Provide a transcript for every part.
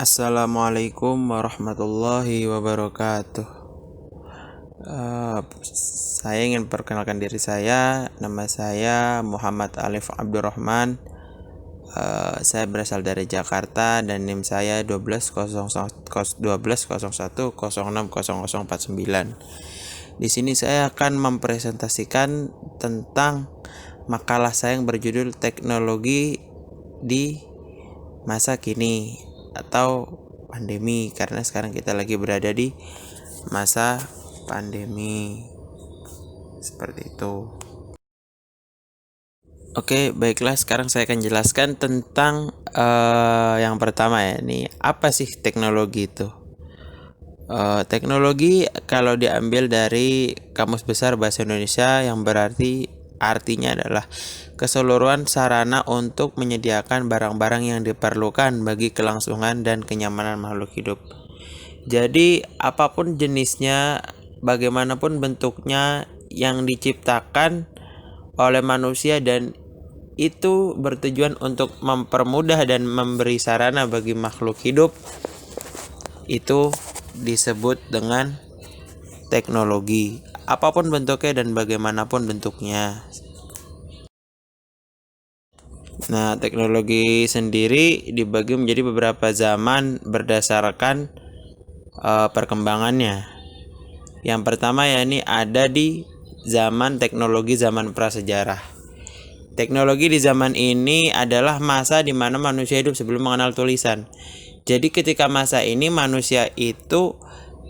Assalamualaikum warahmatullahi wabarakatuh. Saya ingin perkenalkan diri saya. Nama saya Muhammad Alif Abdurrahman. Saya berasal dari Jakarta dan NIM saya 1201 Di sini saya akan mempresentasikan tentang makalah saya yang berjudul Teknologi di Masa Kini atau pandemi, karena sekarang kita lagi berada di masa pandemi seperti itu. Oke, baiklah, sekarang saya akan jelaskan tentang yang pertama ya. Ini apa sih teknologi itu? Teknologi kalau diambil dari Kamus Besar Bahasa Indonesia yang berarti artinya adalah keseluruhan sarana untuk menyediakan barang-barang yang diperlukan bagi kelangsungan dan kenyamanan makhluk hidup. Jadi apapun jenisnya, bagaimanapun bentuknya yang diciptakan oleh manusia dan itu bertujuan untuk mempermudah dan memberi sarana bagi makhluk hidup, itu disebut dengan teknologi. Apapun bentuknya dan bagaimanapun bentuknya. Nah, teknologi sendiri dibagi menjadi beberapa zaman berdasarkan perkembangannya. Yang pertama ya, ini ada di zaman teknologi zaman prasejarah. Teknologi di zaman ini adalah masa di mana manusia hidup sebelum mengenal tulisan. Jadi ketika masa ini manusia itu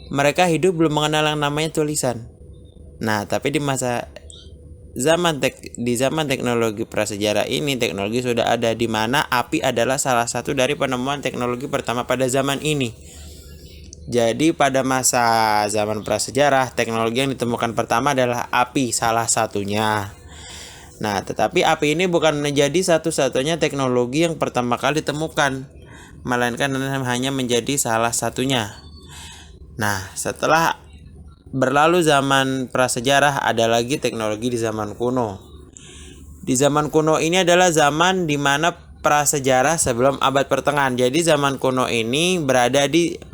mereka hidup belum mengenal yang namanya tulisan. Nah, tapi di zaman teknologi prasejarah ini, teknologi sudah ada, di mana api adalah salah satu dari penemuan teknologi pertama pada zaman ini. Jadi pada masa zaman prasejarah, teknologi yang ditemukan pertama adalah api, salah satunya. Nah, tetapi api ini bukan menjadi satu-satunya teknologi yang pertama kali ditemukan, melainkan hanya menjadi salah satunya. Nah, setelah berlalu zaman prasejarah, ada lagi teknologi di zaman kuno. Di zaman kuno ini adalah zaman di mana prasejarah sebelum abad pertengahan. Jadi zaman kuno ini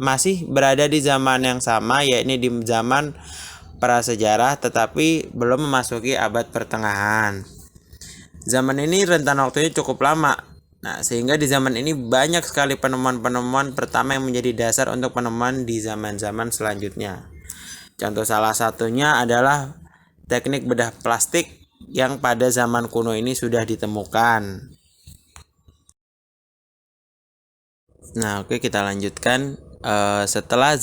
masih berada di zaman yang sama, yakni di zaman prasejarah, tetapi belum memasuki abad pertengahan. Zaman ini rentan waktunya cukup lama. Nah, sehingga di zaman ini banyak sekali penemuan-penemuan pertama yang menjadi dasar untuk penemuan di zaman-zaman selanjutnya. Contoh salah satunya adalah teknik bedah plastik yang pada zaman kuno ini sudah ditemukan. Nah, oke, kita lanjutkan. Setelah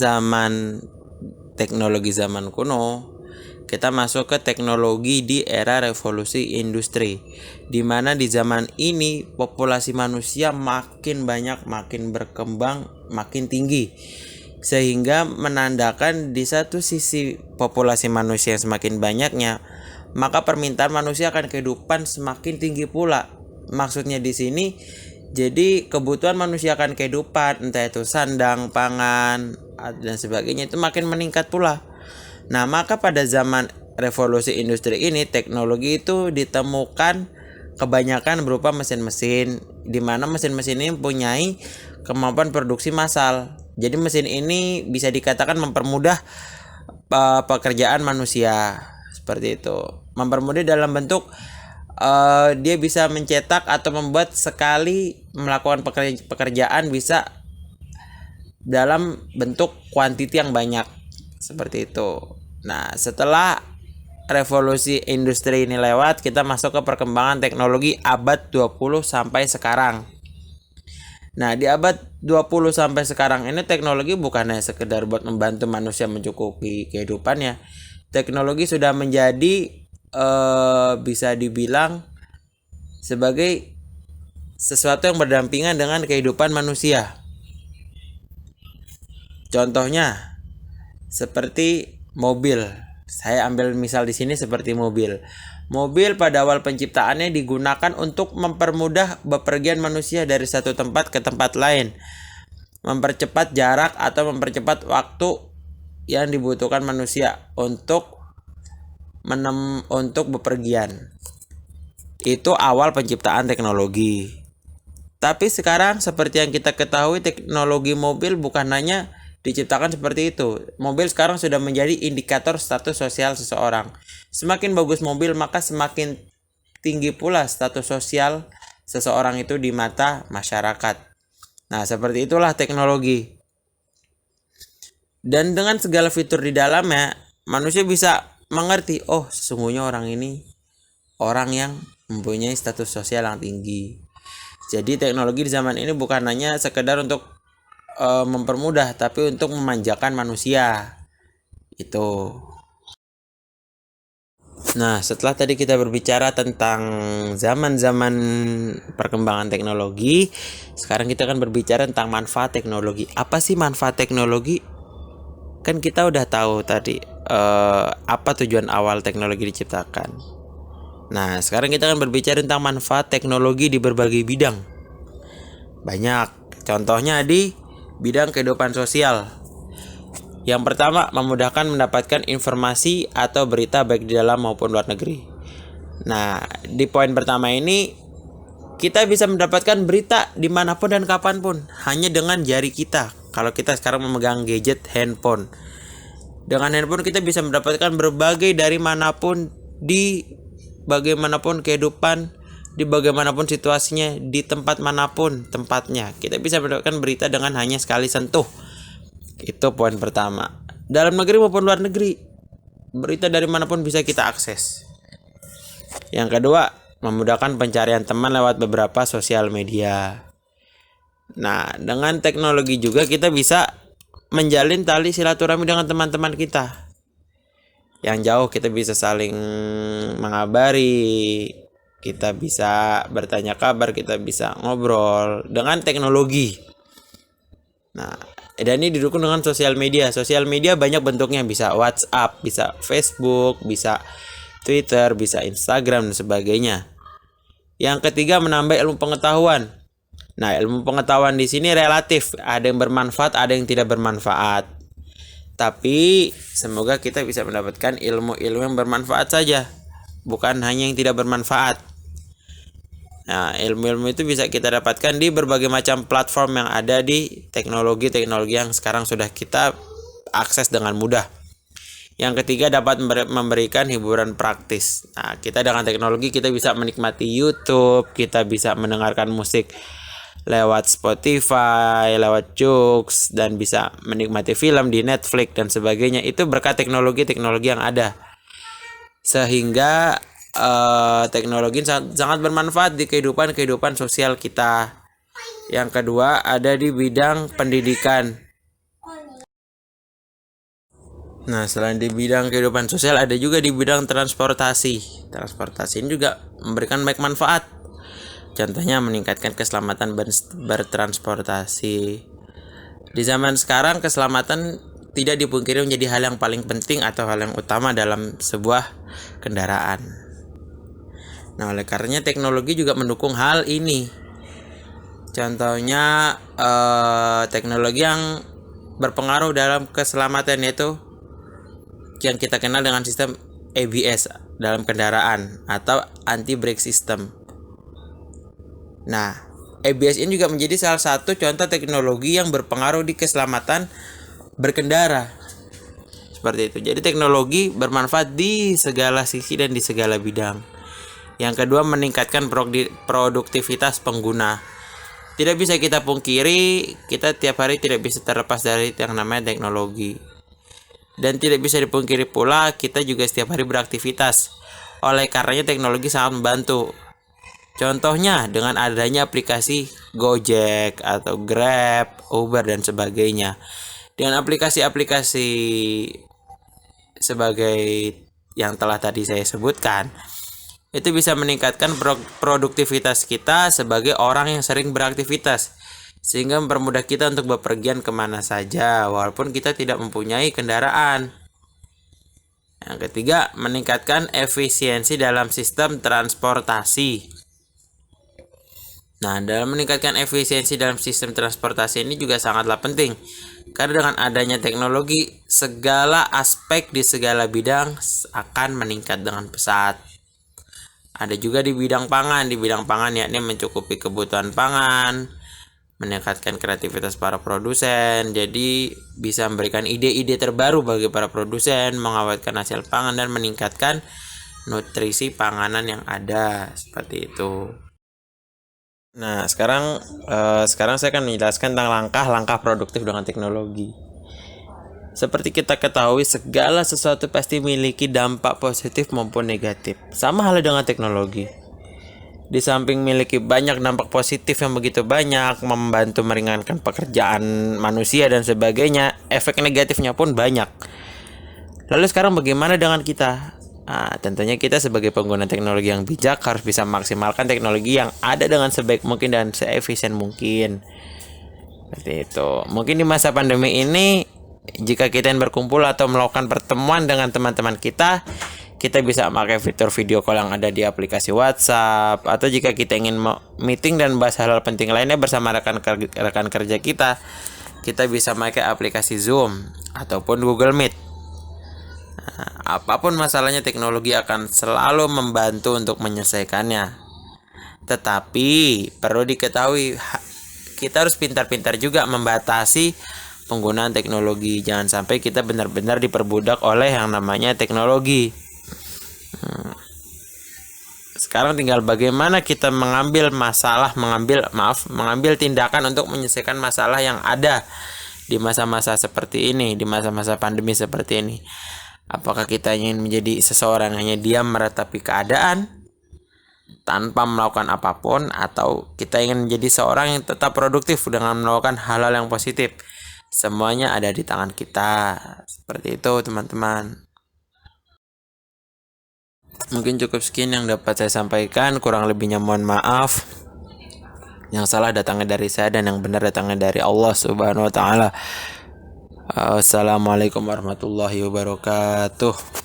teknologi zaman kuno, kita masuk ke teknologi di era revolusi industri, di mana di zaman ini populasi manusia makin banyak, makin berkembang, makin tinggi, sehingga menandakan di satu sisi populasi manusia yang semakin banyaknya, maka permintaan manusia akan kehidupan semakin tinggi pula. Maksudnya di sini, jadi kebutuhan manusia akan kehidupan, entah itu sandang, pangan, dan sebagainya, itu makin meningkat pula. Nah, maka pada zaman revolusi industri ini, teknologi itu ditemukan kebanyakan berupa mesin-mesin, di mana mesin-mesin ini mempunyai kemampuan produksi massal. Jadi mesin ini bisa dikatakan mempermudah pekerjaan manusia, seperti itu. Mempermudah dalam bentuk dia bisa mencetak atau membuat sekali melakukan pekerjaan bisa dalam bentuk kuantiti yang banyak, seperti itu. Nah, setelah revolusi industri ini lewat, kita masuk ke perkembangan teknologi abad 20 sampai sekarang. Nah, di abad 20 sampai sekarang ini teknologi bukan hanya sekedar buat membantu manusia mencukupi kehidupannya. Teknologi sudah menjadi bisa dibilang sebagai sesuatu yang berdampingan dengan kehidupan manusia. Contohnya seperti mobil. Saya ambil misal di sini seperti mobil. Mobil pada awal penciptaannya digunakan untuk mempermudah bepergian manusia dari satu tempat ke tempat lain, mempercepat jarak atau mempercepat waktu yang dibutuhkan manusia untuk bepergian. Itu awal penciptaan teknologi. Tapi sekarang seperti yang kita ketahui, teknologi mobil bukan hanya diciptakan seperti itu. Mobil sekarang sudah menjadi indikator status sosial seseorang. Semakin bagus mobil, maka semakin tinggi pula status sosial seseorang itu di mata masyarakat. Nah, seperti itulah teknologi. Dan dengan segala fitur di dalamnya, manusia bisa mengerti, oh sesungguhnya orang ini orang yang mempunyai status sosial yang tinggi. Jadi teknologi di zaman ini bukan hanya sekedar untuk mempermudah, tapi untuk memanjakan manusia. Itu. Nah, setelah tadi kita berbicara tentang zaman-zaman perkembangan teknologi, sekarang kita akan berbicara tentang manfaat teknologi. Apa sih manfaat teknologi? Kan kita udah tahu tadi apa tujuan awal teknologi diciptakan. Nah, sekarang kita akan berbicara tentang manfaat teknologi di berbagai bidang. Banyak. Contohnya di bidang kehidupan sosial. Yang pertama, memudahkan mendapatkan informasi atau berita baik di dalam maupun luar negeri. Nah, di poin pertama ini, kita bisa mendapatkan berita dimanapun dan kapanpun, hanya dengan jari kita. Kalau kita sekarang memegang gadget handphone, dengan handphone kita bisa mendapatkan berbagai dari manapun, di bagaimanapun kehidupan, di bagaimanapun situasinya, di tempat manapun tempatnya. Kita bisa mendapatkan berita dengan hanya sekali sentuh. Itu poin pertama. Dalam negeri maupun luar negeri, berita dari manapun bisa kita akses. Yang kedua, memudahkan pencarian teman lewat beberapa sosial media. Nah, dengan teknologi juga kita bisa menjalin tali silaturahmi dengan teman-teman kita. Yang jauh kita bisa saling mengabari, kita bisa bertanya kabar, kita bisa ngobrol dengan teknologi. Nah, dan ini didukung dengan sosial media. Sosial media banyak bentuknya, bisa WhatsApp, bisa Facebook, bisa Twitter, bisa Instagram dan sebagainya. Yang ketiga, menambah ilmu pengetahuan. Nah, ilmu pengetahuan di sini relatif, ada yang bermanfaat, ada yang tidak bermanfaat. Tapi semoga kita bisa mendapatkan ilmu-ilmu yang bermanfaat saja, bukan hanya yang tidak bermanfaat. Nah, ilmu-ilmu itu bisa kita dapatkan di berbagai macam platform yang ada di teknologi-teknologi yang sekarang sudah kita akses dengan mudah. Yang ketiga, dapat memberikan hiburan praktis. Nah, kita dengan teknologi kita bisa menikmati YouTube, kita bisa mendengarkan musik lewat Spotify, lewat Joox, dan bisa menikmati film di Netflix dan sebagainya. Itu berkat teknologi-teknologi yang ada. Sehingga teknologi sangat bermanfaat di kehidupan sosial kita. Yang kedua, ada di bidang pendidikan. Nah, selain di bidang kehidupan sosial, ada juga di bidang transportasi. Transportasi ini juga memberikan banyak manfaat. Contohnya meningkatkan keselamatan bertransportasi. Di zaman sekarang, keselamatan tidak dipungkiri menjadi hal yang paling penting atau hal yang utama dalam sebuah kendaraan. Nah, oleh karenanya teknologi juga mendukung hal ini. Contohnya teknologi yang berpengaruh dalam keselamatan, yaitu yang kita kenal dengan sistem ABS dalam kendaraan atau anti brake system. Nah, ABS ini juga menjadi salah satu contoh teknologi yang berpengaruh di keselamatan berkendara. Seperti itu. Jadi teknologi bermanfaat di segala sisi dan di segala bidang. Yang kedua, meningkatkan produktivitas pengguna. Tidak bisa kita pungkiri, kita tiap hari tidak bisa terlepas dari yang namanya teknologi. Dan tidak bisa dipungkiri pula, kita juga setiap hari beraktivitas. Oleh karenanya teknologi sangat membantu. Contohnya dengan adanya aplikasi Gojek atau Grab, Uber dan sebagainya. Dengan aplikasi-aplikasi sebagai yang telah tadi saya sebutkan, itu bisa meningkatkan produktivitas kita sebagai orang yang sering beraktivitas, sehingga mempermudah kita untuk bepergian kemana saja walaupun kita tidak mempunyai kendaraan. Yang ketiga, meningkatkan efisiensi dalam sistem transportasi. Nah, dalam meningkatkan efisiensi dalam sistem transportasi ini juga sangatlah penting, karena dengan adanya teknologi, segala aspek di segala bidang akan meningkat dengan pesat. Ada juga di bidang pangan. Di bidang pangan yakni mencukupi kebutuhan pangan, meningkatkan kreativitas para produsen. Jadi bisa memberikan ide-ide terbaru bagi para produsen, mengawetkan hasil pangan dan meningkatkan nutrisi panganan yang ada. Seperti itu. Nah, sekarang saya akan menjelaskan tentang langkah-langkah produktif dengan teknologi. Seperti kita ketahui, segala sesuatu pasti memiliki dampak positif maupun negatif. Sama halnya dengan teknologi. Di samping memiliki banyak dampak positif yang begitu banyak, membantu meringankan pekerjaan manusia dan sebagainya, efek negatifnya pun banyak. Lalu sekarang bagaimana dengan kita? Nah, tentunya kita sebagai pengguna teknologi yang bijak harus bisa memaksimalkan teknologi yang ada dengan sebaik mungkin dan seefisien mungkin. Seperti itu. Mungkin di masa pandemi ini, jika kita ingin berkumpul atau melakukan pertemuan dengan teman-teman kita bisa pakai fitur video call yang ada di aplikasi WhatsApp. Atau jika kita ingin meeting dan bahas hal-hal penting lainnya bersama rekan kerja kita bisa pakai aplikasi Zoom ataupun Google Meet. Nah, apapun masalahnya, teknologi akan selalu membantu untuk menyelesaikannya. Tetapi perlu diketahui, kita harus pintar-pintar juga membatasi penggunaan teknologi. Jangan sampai kita benar-benar diperbudak oleh yang namanya teknologi. Sekarang tinggal bagaimana kita mengambil tindakan untuk menyelesaikan masalah yang ada di masa-masa seperti ini, di masa-masa pandemi seperti ini. Apakah kita ingin menjadi seseorang hanya diam meratapi keadaan tanpa melakukan apapun, atau kita ingin menjadi seorang yang tetap produktif dengan melakukan hal-hal yang positif? Semuanya ada di tangan kita. Seperti itu, teman-teman. Mungkin cukup sekian yang dapat saya sampaikan. Kurang lebihnya mohon maaf. Yang salah datangnya dari saya dan yang benar datangnya dari Allah Subhanahu wa taala. Assalamualaikum warahmatullahi wabarakatuh.